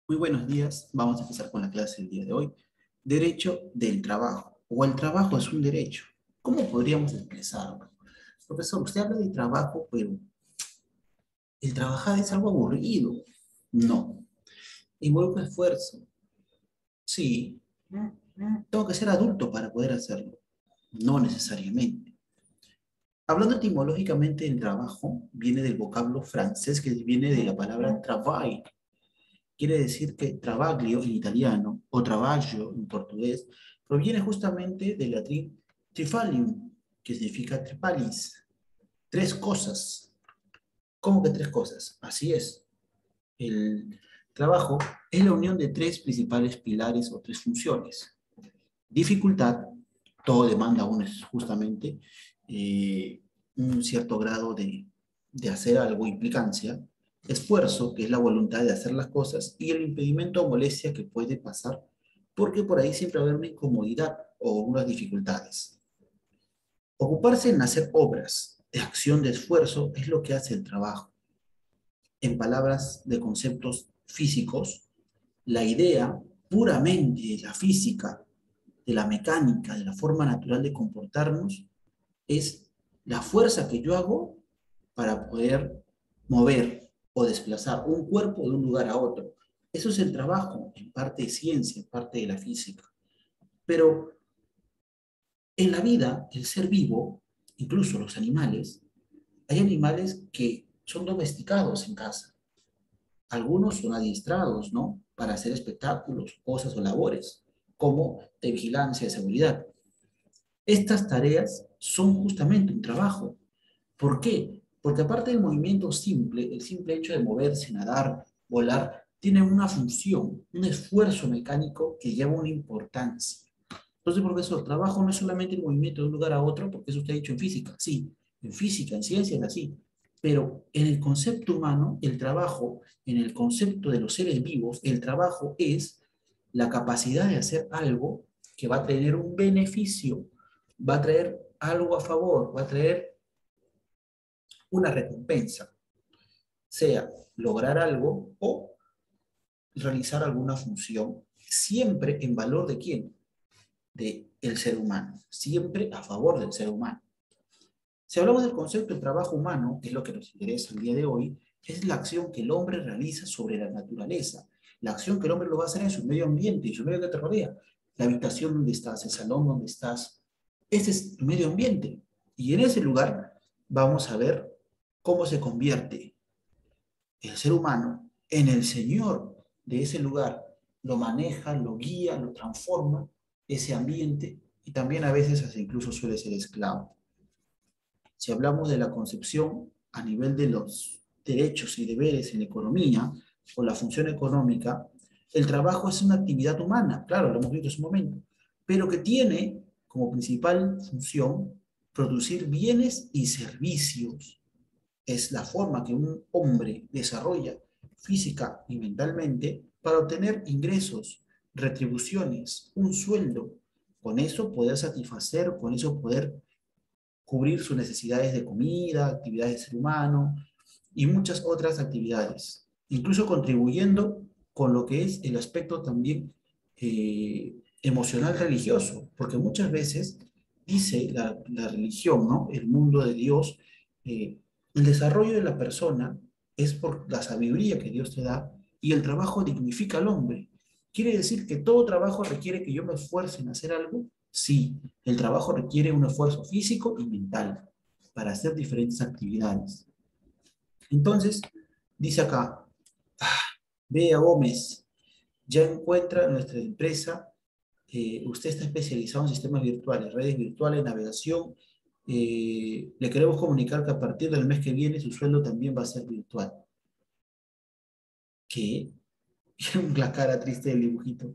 Muy buenos días. Vamos a empezar con la clase del día de hoy. Derecho del trabajo. O el trabajo es un derecho. ¿Cómo podríamos expresarlo? Profesor, usted habla de trabajo, pero el trabajar es algo aburrido. No. Involucra esfuerzo. Sí. Tengo que ser adulto para poder hacerlo. No necesariamente. Hablando etimológicamente del trabajo, viene del vocablo francés que viene de la palabra travail. Quiere decir que travaglio en italiano o trabajo en portugués proviene justamente del latín trifalium, que significa tripalis, tres cosas. ¿Cómo que tres cosas? Así es. El trabajo es la unión de tres principales pilares o tres funciones. Dificultad, todo demanda justamente un cierto grado de hacer algo, implicancia, esfuerzo, que es la voluntad de hacer las cosas, y el impedimento o molestia que puede pasar, porque por ahí siempre va a haber una incomodidad o unas dificultades. Ocuparse en hacer obras de acción de esfuerzo es lo que hace el trabajo. En palabras de conceptos físicos, la idea puramente de la física, de la mecánica, de la forma natural de comportarnos, es la fuerza que yo hago para poder mover o desplazar un cuerpo de un lugar a otro. Eso es el trabajo, en parte de ciencia, en parte de la física. Pero en la vida, el ser vivo, incluso los animales, hay animales que son domesticados en casa. Algunos son adiestrados, ¿no? Para hacer espectáculos, cosas o labores, como de vigilancia, de seguridad. Estas tareas son justamente un trabajo. ¿Por qué? Porque aparte del movimiento simple, el simple hecho de moverse, nadar, volar, tiene una función, un esfuerzo mecánico que lleva una importancia. Entonces, profesor, trabajo no es solamente el movimiento de un lugar a otro, porque eso usted ha dicho en física, sí, en física, en ciencia es así, pero en el concepto humano, el trabajo, en el concepto de los seres vivos, el trabajo es la capacidad de hacer algo que va a tener un beneficio, va a traer algo a favor, va a traer una recompensa, sea lograr algo o realizar alguna función, siempre en valor de quién, de el ser humano, siempre a favor del ser humano. Si hablamos del concepto de trabajo humano, que es lo que nos interesa el día de hoy, es la acción que el hombre realiza sobre la naturaleza, la acción que el hombre lo va a hacer en su medio ambiente, en su medio que te rodea, la habitación donde estás, el salón donde estás, ese es tu medio ambiente. Y en ese lugar vamos a ver cómo se convierte el ser humano en el señor de ese lugar, lo maneja, lo guía, lo transforma, ese ambiente, y también a veces hasta incluso suele ser esclavo. Si hablamos de la concepción a nivel de los derechos y deberes en economía o la función económica, el trabajo es una actividad humana, claro, lo hemos visto en su momento, pero que tiene como principal función producir bienes y servicios. Es la forma que un hombre desarrolla física y mentalmente para obtener ingresos, retribuciones, un sueldo. Con eso poder satisfacer, con eso poder cubrir sus necesidades de comida, actividades de ser humano y muchas otras actividades, incluso contribuyendo con lo que es el aspecto también emocional religioso, porque muchas veces dice la religión, ¿no? El mundo de Dios, el desarrollo de la persona es por la sabiduría que Dios te da y el trabajo dignifica al hombre. ¿Quiere decir que todo trabajo requiere que yo me esfuerce en hacer algo? Sí, el trabajo requiere un esfuerzo físico y mental para hacer diferentes actividades. Entonces, dice acá, Bea Gómez, ya encuentra nuestra empresa, usted está especializado en sistemas virtuales, redes virtuales, navegación. Le queremos comunicar que a partir del mes que viene su sueldo también va a ser virtual. ¿Qué? La cara triste del dibujito.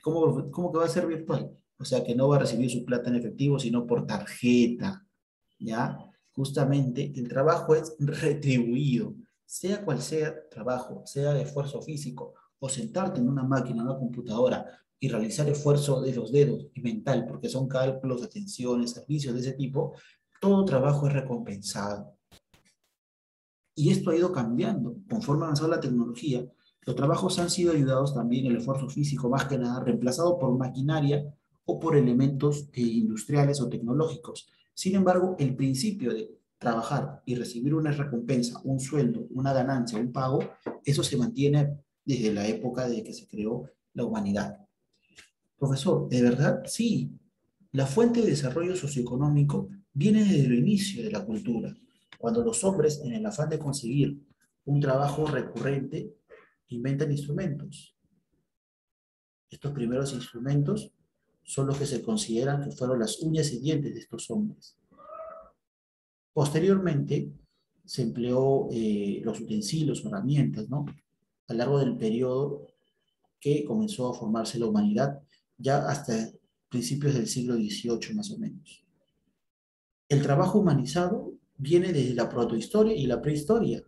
¿Cómo que va a ser virtual? O sea, que no va a recibir su plata en efectivo, sino por tarjeta. ¿Ya? Justamente el trabajo es retribuido, sea cual sea el trabajo, sea de esfuerzo físico o sentarte en una máquina, en una computadora y realizar esfuerzo de los dedos y mental, porque son cálculos, atenciones, servicios de ese tipo, todo trabajo es recompensado. Y esto ha ido cambiando conforme ha avanzado la tecnología. Los trabajos han sido ayudados también el esfuerzo físico, más que nada, reemplazado por maquinaria o por elementos industriales o tecnológicos. Sin embargo, el principio de trabajar y recibir una recompensa, un sueldo, una ganancia, un pago, eso se mantiene desde la época de que se creó la humanidad. Profesor, ¿de verdad? Sí. La fuente de desarrollo socioeconómico viene desde el inicio de la cultura, cuando los hombres, en el afán de conseguir un trabajo recurrente, inventan instrumentos. Estos primeros instrumentos son los que se consideran que fueron las uñas y dientes de estos hombres. Posteriormente, se empleó los utensilios, herramientas, ¿no? A lo largo del periodo que comenzó a formarse la humanidad, ya hasta principios del siglo XVIII más o menos. El trabajo humanizado viene desde la protohistoria y la prehistoria.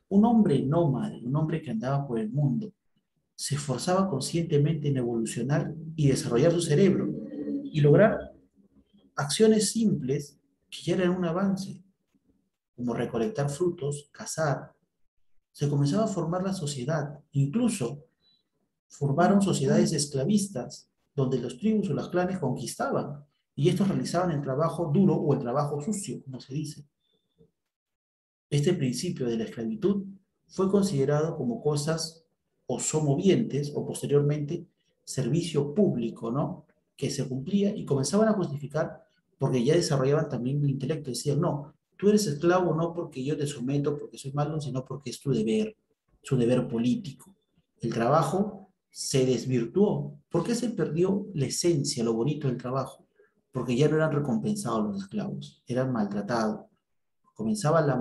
Un hombre nómade, un hombre que andaba por el mundo, se esforzaba conscientemente en evolucionar y desarrollar su cerebro y lograr acciones simples que ya eran un avance, como recolectar frutos, cazar. Se comenzaba a formar la sociedad, incluso formaron sociedades esclavistas, donde los tribus o los clanes conquistaban, y estos realizaban el trabajo duro o el trabajo sucio, como se dice. Este principio de la esclavitud fue considerado como cosas o somovientes o posteriormente servicio público, ¿no? Que se cumplía y comenzaban a justificar porque ya desarrollaban también el intelecto. Decían, no, tú eres esclavo no porque yo te someto, porque soy malo, sino porque es tu deber, su deber político. El trabajo se desvirtuó. ¿Por qué se perdió la esencia, lo bonito del trabajo? Porque ya no eran recompensados los esclavos, eran maltratados, comenzaba la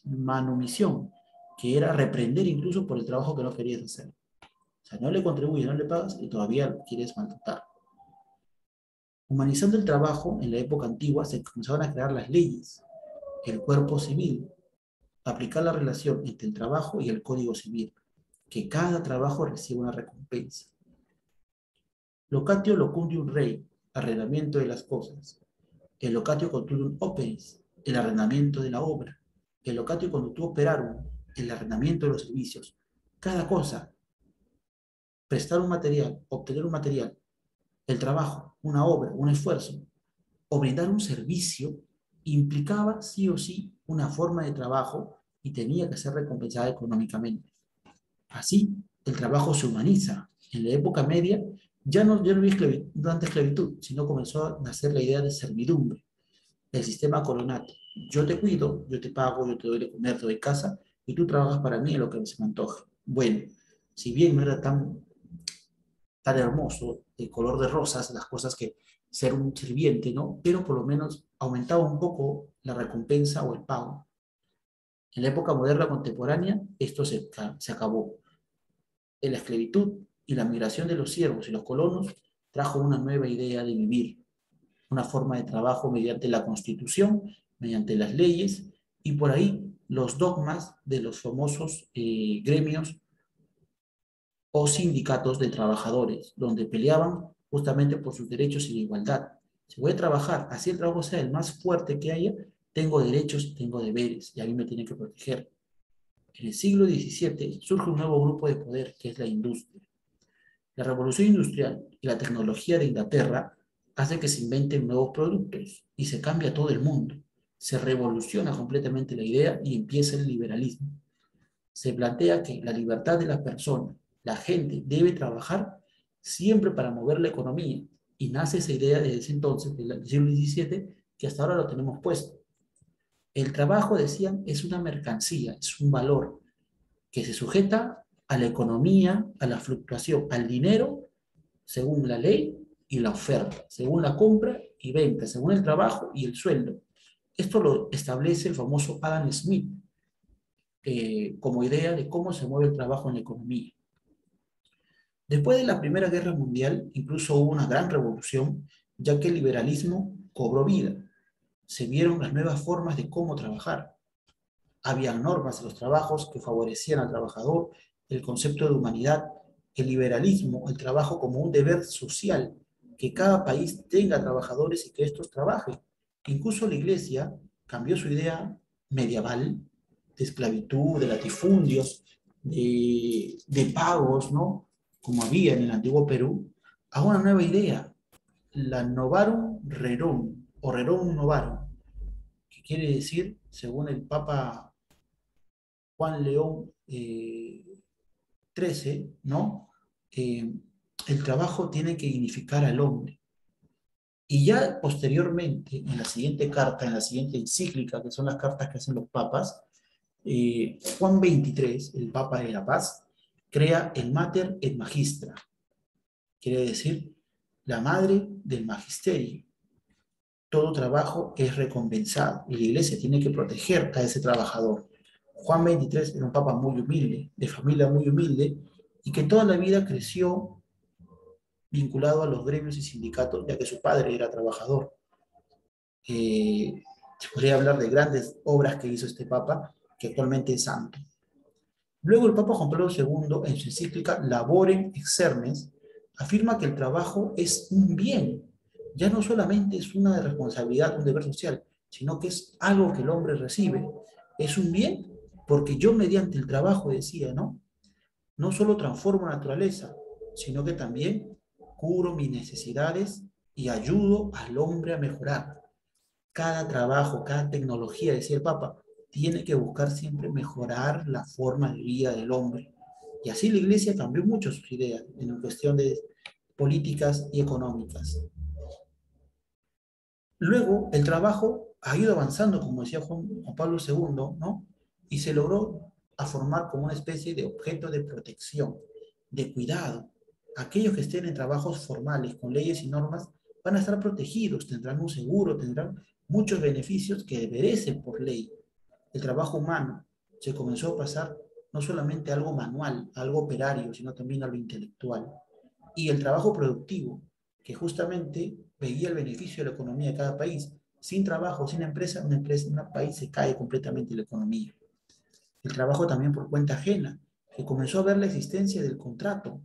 manumisión, que era reprender incluso por el trabajo que no querías hacer. O sea, no le contribuyes, no le pagas y todavía quieres maltratar. Humanizando el trabajo, en la época antigua se comenzaban a crear las leyes, el cuerpo civil, aplicar la relación entre el trabajo y el código civil, que cada trabajo recibe una recompensa. Locatio locundium rei, arrendamiento de las cosas. El locatio continuum operis, el arrendamiento de la obra. El locatio conductu operarum, el arrendamiento de los servicios. Cada cosa, prestar un material, obtener un material, el trabajo, una obra, un esfuerzo, o brindar un servicio, implicaba sí o sí una forma de trabajo y tenía que ser recompensada económicamente. Así, el trabajo se humaniza. En la época media ya no había tanta esclavitud, sino comenzó a nacer la idea de servidumbre, el sistema colonato. Yo te cuido, yo te pago, yo te doy de comer, te doy casa, y tú trabajas para mí en lo que se me antoje. Bueno, si bien no era tan hermoso, el color de rosas, las cosas que ser un sirviente, ¿no? Pero por lo menos aumentaba un poco la recompensa o el pago. En la época moderna contemporánea, esto se acabó. La esclavitud y la migración de los siervos y los colonos trajo una nueva idea de vivir, una forma de trabajo mediante la constitución, mediante las leyes y por ahí los dogmas de los famosos gremios o sindicatos de trabajadores, donde peleaban justamente por sus derechos y la igualdad. Si voy a trabajar, así el trabajo sea el más fuerte que haya, tengo derechos y tengo deberes, y a mí me tienen que proteger. En el siglo XVII surge un nuevo grupo de poder, que es la industria. La revolución industrial y la tecnología de Inglaterra hace que se inventen nuevos productos y se cambia todo el mundo. Se revoluciona completamente la idea y empieza el liberalismo. Se plantea que la libertad de las personas, la gente debe trabajar siempre para mover la economía y nace esa idea desde ese entonces, del siglo XVII, que hasta ahora lo tenemos puesto. El trabajo, decían, es una mercancía, es un valor que se sujeta a la economía, a la fluctuación, al dinero según la ley y la oferta, según la compra y venta, según el trabajo y el sueldo. Esto lo establece el famoso Adam Smith como idea de cómo se mueve el trabajo en la economía. Después de la Primera Guerra Mundial, incluso hubo una gran revolución, ya que el liberalismo cobró vida. Se vieron las nuevas formas de cómo trabajar. Había normas en los trabajos que favorecían al trabajador, el concepto de humanidad, el liberalismo, el trabajo como un deber social, que cada país tenga trabajadores y que estos trabajen. Incluso la Iglesia cambió su idea medieval de esclavitud, de latifundios, de pagos, ¿no? Como había en el antiguo Perú, a una nueva idea, la Novarum Rerum, o Rerum Novarum, que quiere decir, según el Papa Juan León XIII, ¿no? Eh, el trabajo tiene que dignificar al hombre. Y ya posteriormente, en la siguiente carta, en la siguiente encíclica, que son las cartas que hacen los papas, Juan XXIII, el Papa de la Paz, crea el Mater et Magistra, quiere decir la madre del magisterio. Todo trabajo es recompensado y la iglesia tiene que proteger a ese trabajador. Juan XXIII era un papa muy humilde, de familia muy humilde, y que toda la vida creció vinculado a los gremios y sindicatos, ya que su padre era trabajador. Se podría hablar de grandes obras que hizo este papa, que actualmente es santo. Luego el Papa Juan Pablo II, en su encíclica Laborem Exernes, afirma que el trabajo es un bien, ya no solamente es una responsabilidad, un deber social, sino que es algo que el hombre recibe. Es un bien porque yo mediante el trabajo, decía, ¿no? No solo transformo la naturaleza, sino que también cubro mis necesidades y ayudo al hombre a mejorar. Cada trabajo, cada tecnología, decía el Papa, tiene que buscar siempre mejorar la forma de vida del hombre. Y así la Iglesia cambió mucho sus ideas en cuestión de políticas y económicas. Luego, el trabajo ha ido avanzando, como decía Juan Pablo II, ¿no? Y se logró a formar como una especie de objeto de protección, de cuidado. Aquellos que estén en trabajos formales con leyes y normas van a estar protegidos, tendrán un seguro, tendrán muchos beneficios que merecen por ley. El trabajo humano se comenzó a pasar no solamente a algo manual, a algo operario, sino también a lo intelectual. Y el trabajo productivo, que justamente veía el beneficio de la economía de cada país. Sin trabajo, sin empresa, un país se cae completamente la economía. El trabajo también por cuenta ajena, que comenzó a ver la existencia del contrato.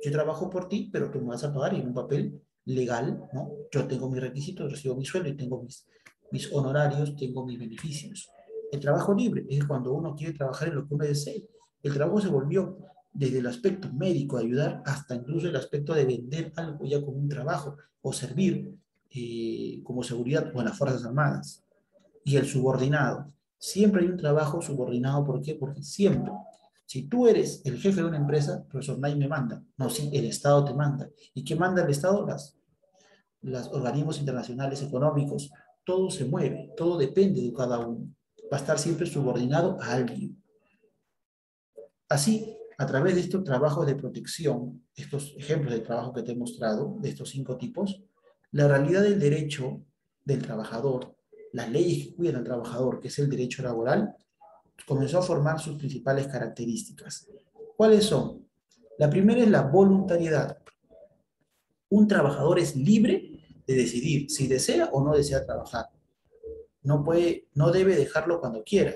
Yo trabajo por ti, pero tú me vas a pagar en un papel legal, ¿no? Yo tengo mis requisitos, recibo mi sueldo y tengo mis honorarios, tengo mis beneficios. El trabajo libre es cuando uno quiere trabajar en lo que uno desee. El trabajo se volvió desde el aspecto médico de ayudar hasta incluso el aspecto de vender algo ya como un trabajo o servir como seguridad o en las Fuerzas Armadas. Y el subordinado. Siempre hay un trabajo subordinado. ¿Por qué? Porque siempre, si tú eres el jefe de una empresa, profesor, nadie me manda. No, sí, el Estado te manda. ¿Y qué manda el Estado? Los organismos internacionales económicos. Todo se mueve, todo depende de cada uno. Va a estar siempre subordinado a alguien. Así, a través de estos trabajos de protección, estos ejemplos de trabajo que te he mostrado, de estos 5 tipos, la realidad del derecho del trabajador, las leyes que cuidan al trabajador, que es el derecho laboral, comenzó a formar sus principales características. ¿Cuáles son? La primera es la voluntariedad. Un trabajador es libre de decidir si desea o no desea trabajar. No debe dejarlo cuando quiera,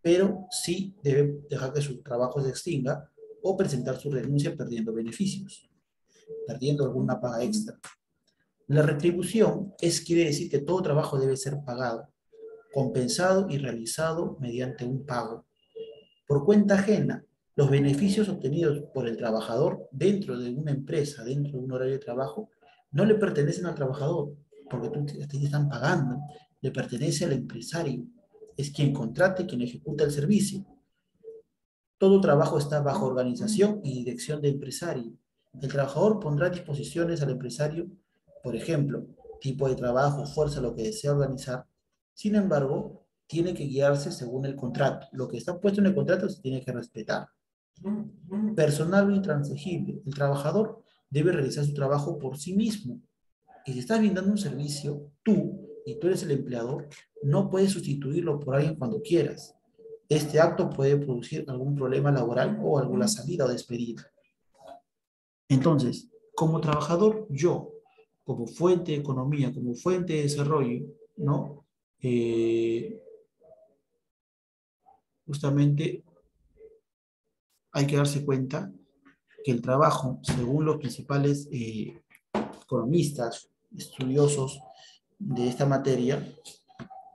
pero sí debe dejar que su trabajo se extinga o presentar su renuncia perdiendo beneficios, perdiendo alguna paga extra. La retribución quiere decir que todo trabajo debe ser pagado, compensado y realizado mediante un pago. Por cuenta ajena, los beneficios obtenidos por el trabajador dentro de una empresa, dentro de un horario de trabajo, no le pertenecen al trabajador, porque te están pagando, le pertenece al empresario. Es quien contrata y quien ejecuta el servicio. Todo trabajo está bajo organización y dirección del empresario. El trabajador pondrá disposiciones al empresario, por ejemplo, tipo de trabajo, fuerza, lo que desea organizar. Sin embargo, tiene que guiarse según el contrato. Lo que está puesto en el contrato se tiene que respetar. Personal o intransigible. El trabajador debe realizar su trabajo por sí mismo. Y si estás brindando un servicio, y tú eres el empleador, no puedes sustituirlo por alguien cuando quieras. Este acto puede producir algún problema laboral o alguna salida o despedida. Entonces, como trabajador, yo, como fuente de economía, como fuente de desarrollo, ¿no? Justamente hay que darse cuenta que el trabajo, según los principales economistas, estudiosos de esta materia,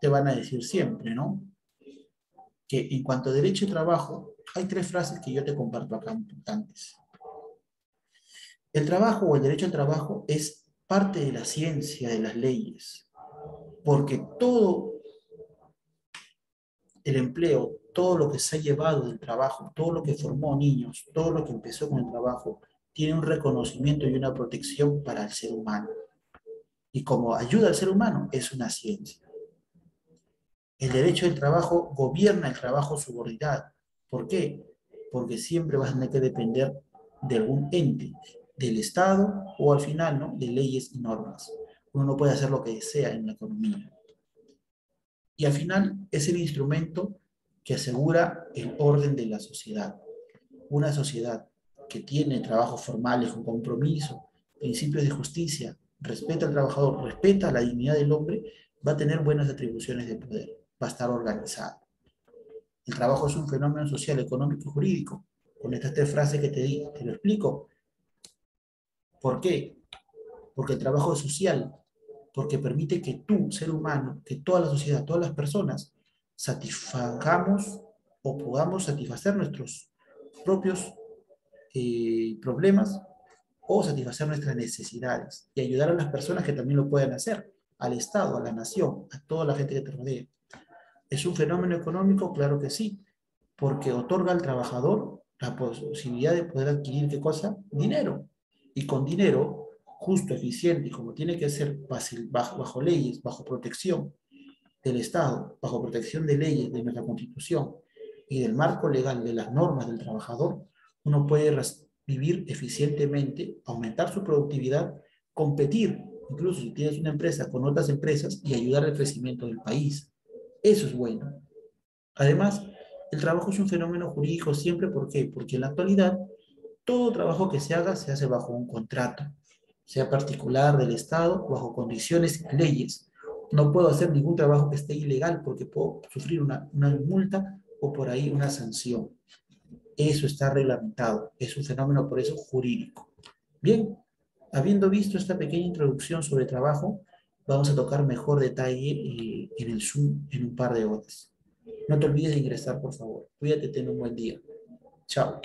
te van a decir siempre, ¿no? Que en cuanto a derecho de trabajo, hay tres frases que yo te comparto acá importantes. El trabajo o el derecho al trabajo es parte de la ciencia de las leyes, porque todo el empleo, todo lo que se ha llevado del trabajo, todo lo que formó niños, todo lo que empezó con el trabajo, tiene un reconocimiento y una protección para el ser humano. Y como ayuda al ser humano, es una ciencia. El derecho del trabajo gobierna el trabajo subordinado. ¿Por qué? Porque siempre vas a tener que depender de algún ente, del Estado o al final, ¿no?, de leyes y normas. Uno no puede hacer lo que desea en la economía. Y al final es el instrumento que asegura el orden de la sociedad. Una sociedad que tiene trabajos formales con compromiso, principios de justicia, respeta al trabajador, respeta la dignidad del hombre, va a tener buenas atribuciones de poder, va a estar organizada. El trabajo es un fenómeno social, económico y jurídico. Con estas tres frases que te di, te lo explico. ¿Por qué? Porque el trabajo es social, porque permite que tú, ser humano, que toda la sociedad, todas las personas, satisfagamos o podamos satisfacer nuestros propios problemas o satisfacer nuestras necesidades y ayudar a las personas que también lo puedan hacer, al Estado, a la nación, a toda la gente que te rodea. ¿Es un fenómeno económico? Claro que sí, porque otorga al trabajador la posibilidad de poder adquirir, ¿qué cosa? Dinero. Y con dinero justo, eficiente y como tiene que ser bajo leyes, bajo protección del Estado, bajo protección de leyes de nuestra Constitución y del marco legal de las normas del trabajador, uno puede vivir eficientemente, aumentar su productividad, competir, incluso si tienes una empresa con otras empresas y ayudar al crecimiento del país. Eso es bueno. Además, el trabajo es un fenómeno jurídico siempre, ¿por qué? Porque en la actualidad todo trabajo que se haga se hace bajo un contrato, sea particular del Estado, bajo condiciones y leyes. No puedo hacer ningún trabajo que esté ilegal porque puedo sufrir una multa o por ahí una sanción. Eso está reglamentado, es un fenómeno por eso jurídico. Bien, habiendo visto esta pequeña introducción sobre trabajo, vamos a tocar mejor detalle en el Zoom en un par de horas. No te olvides de ingresar, por favor. Cuídate, ten un buen día. Chao.